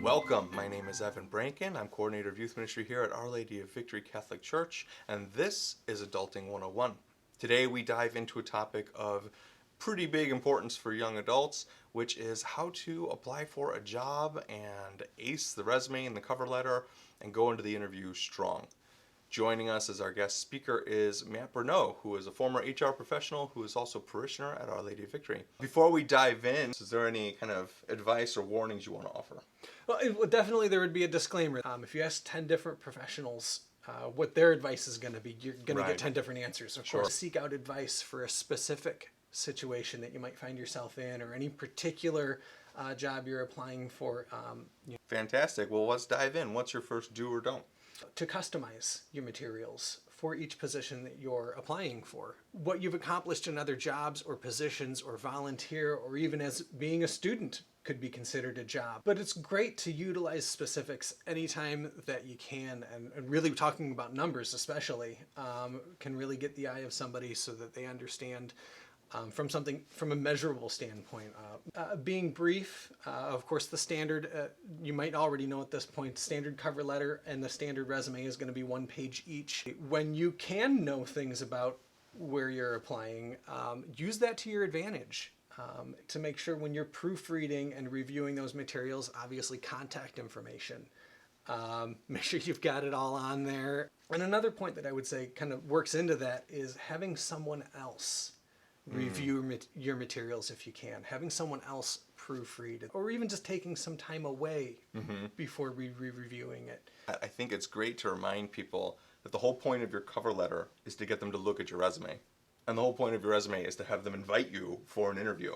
Welcome. My name is Evan Branken. I'm coordinator of youth ministry here at Our Lady of Victory Catholic Church, and this is Adulting 101. Today we dive into a topic of pretty big importance for young adults, which is how to apply for a job and ace the resume and the cover letter and go into the interview strong. Joining us as our guest speaker is Matt Bruneau, who is a former HR professional who is also parishioner at Our Lady of Victory. Before we dive in, is there any kind of advice or warnings you want to offer? Well, definitely there would be a disclaimer. If you ask 10 different professionals what their advice is going to be, you're going to get 10 different answers. Of course, seek out advice for a specific situation that you might find yourself in or any particular job you're applying for. Fantastic. Well, let's dive in. What's your first do or don't? To customize your materials for each position that you're applying for. What you've accomplished in other jobs or positions or volunteer or even as being a student could be considered a job. But it's great to utilize specifics anytime that you can, and really talking about numbers especially can really get the eye of somebody so that they understand from a measurable standpoint. Being brief, of course, the standard, you might already know at this point, standard cover letter and the standard resume is going to be 1 page each. When you can know things about where you're applying, use that to your advantage. To make sure when you're proofreading and reviewing those materials, obviously contact information. Make sure you've got it all on there. And another point that I would say kind of works into that is having someone else review your materials if you can. Having someone else proofread it, or even just taking some time away before reviewing it. I think it's great to remind people that the whole point of your cover letter is to get them to look at your resume. And the whole point of your resume is to have them invite you for an interview.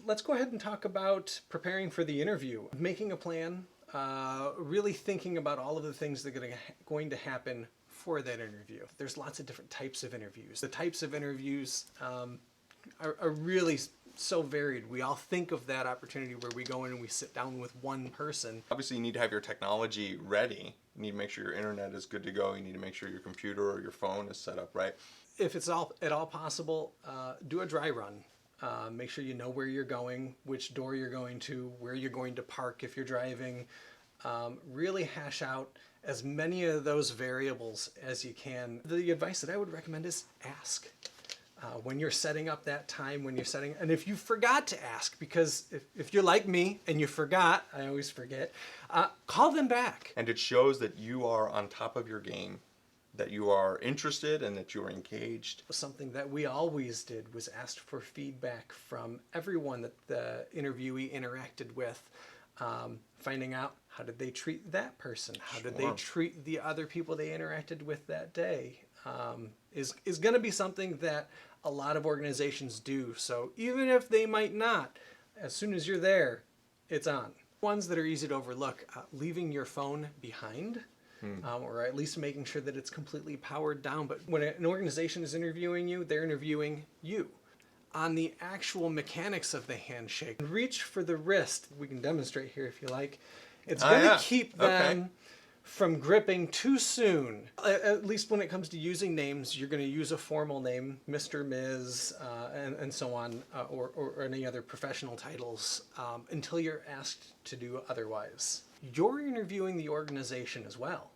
Let's go ahead and talk about preparing for the interview. Making a plan, really thinking about all of the things that are going to happen for that interview. There's lots of different types of interviews. The types of interviews are really so varied. We all think of that opportunity where we go in and we sit down with one person. Obviously, you need to have your technology ready. You need to make sure your internet is good to go. You need to make sure your computer or your phone is set up right. If it's at all possible, do a dry run. Make sure you know where you're going, which door you're going to, where you're going to park if you're driving. Really hash out as many of those variables as you can. The advice that I would recommend is ask. When you're setting up that time, and if you forgot to ask, because if you're like me and you forgot, I always forget, call them back. And it shows that you are on top of your game, that you are interested and that you are engaged. Something that we always did was asked for feedback from everyone that the interviewee interacted with, finding out how did they treat that person, how did they treat the other people they interacted with that day, is going to be something that a lot of organizations do. So even if they might not, as soon as you're there, it's on. Ones that are easy to overlook, leaving your phone behind. Or at least making sure that it's completely powered down. But when an organization is interviewing you, they're interviewing you. On the actual mechanics of the handshake, reach for the wrist. We can demonstrate here if you like. It's going to keep them from gripping too soon. At least when it comes to using names, you're going to use a formal name, Mr., Ms., and so on, or any other professional titles, until you're asked to do otherwise. You're interviewing the organization as well.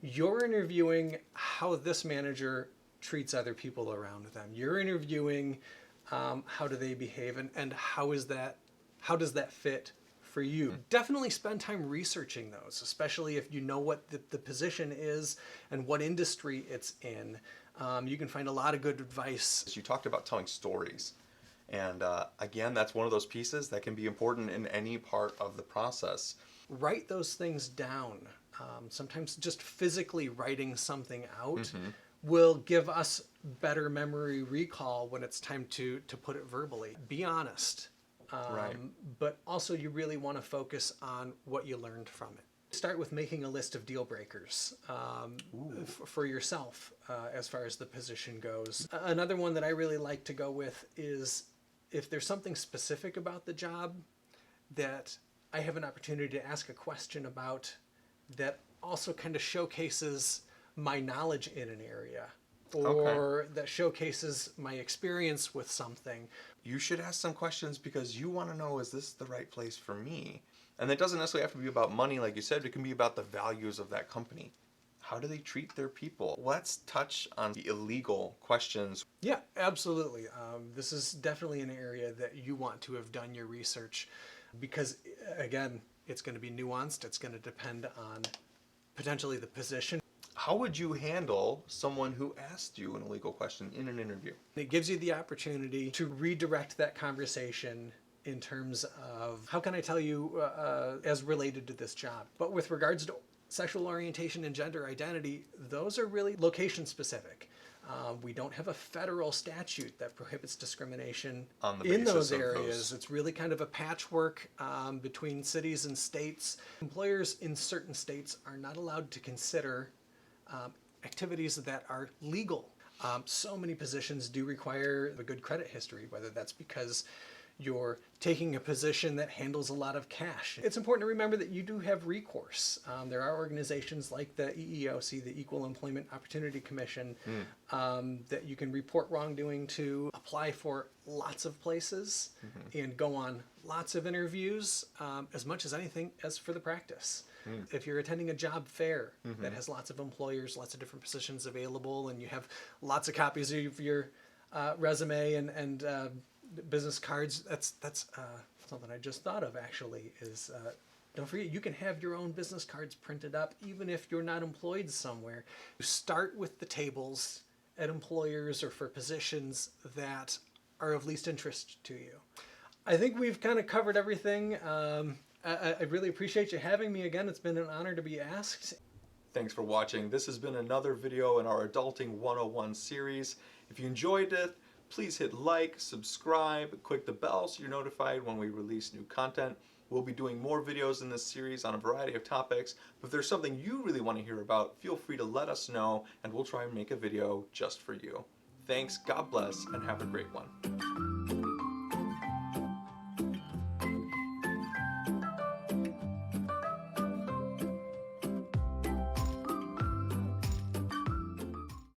You're interviewing how this manager treats other people around them. You're interviewing how do they behave, and how does that fit for you. Definitely spend time researching those, especially if you know what the position is and what industry it's in. You can find a lot of good advice. You talked about telling stories. And again, that's one of those pieces that can be important in any part of the process. Write those things down. Sometimes just physically writing something out will give us better memory recall when it's time to put it verbally. Be honest. But also you really want to focus on what you learned from it. Start with making a list of deal breakers for yourself as far as the position goes. Another one that I really like to go with is if there's something specific about the job that I have an opportunity to ask a question about that also kind of showcases my knowledge in an area. or that showcases my experience with something. You should ask some questions because you want to know, is this the right place for me? And it doesn't necessarily have to be about money, like you said. It can be about the values of that company. How do they treat their people? Let's touch on the illegal questions. Yeah, absolutely. This is definitely an area that you want to have done your research because, again, it's going to be nuanced. It's going to depend on potentially the position. How would you handle someone who asked you an illegal question in an interview? It gives you the opportunity to redirect that conversation in terms of how can I tell you as related to this job. But with regards to sexual orientation and gender identity, those are really location specific. We don't have a federal statute that prohibits discrimination On the in basis those of areas. those. It's really kind of a patchwork between cities and states. Employers in certain states are not allowed to consider activities that are legal. So many positions do require a good credit history, whether that's because you're taking a position that handles a lot of cash. It's important to remember that you do have recourse. There are organizations like the EEOC, the Equal Employment Opportunity Commission, that you can report wrongdoing to, apply for lots of places, and go on lots of interviews, as much as anything as for the practice. If you're attending a job fair that has lots of employers, lots of different positions available, and you have lots of copies of your resume and business cards, that's something I just thought of actually is don't forget you can have your own business cards printed up even if you're not employed somewhere. Start with the tables at employers or for positions that are of least interest to you. I think we've kind of covered everything. I really appreciate you having me again. It's been an honor to be asked. Thanks for watching. This has been another video in our Adulting 101 series. If you enjoyed it, please hit like, subscribe, click the bell so you're notified when we release new content. We'll be doing more videos in this series on a variety of topics, but if there's something you really want to hear about, feel free to let us know and we'll try and make a video just for you. Thanks, God bless, and have a great one.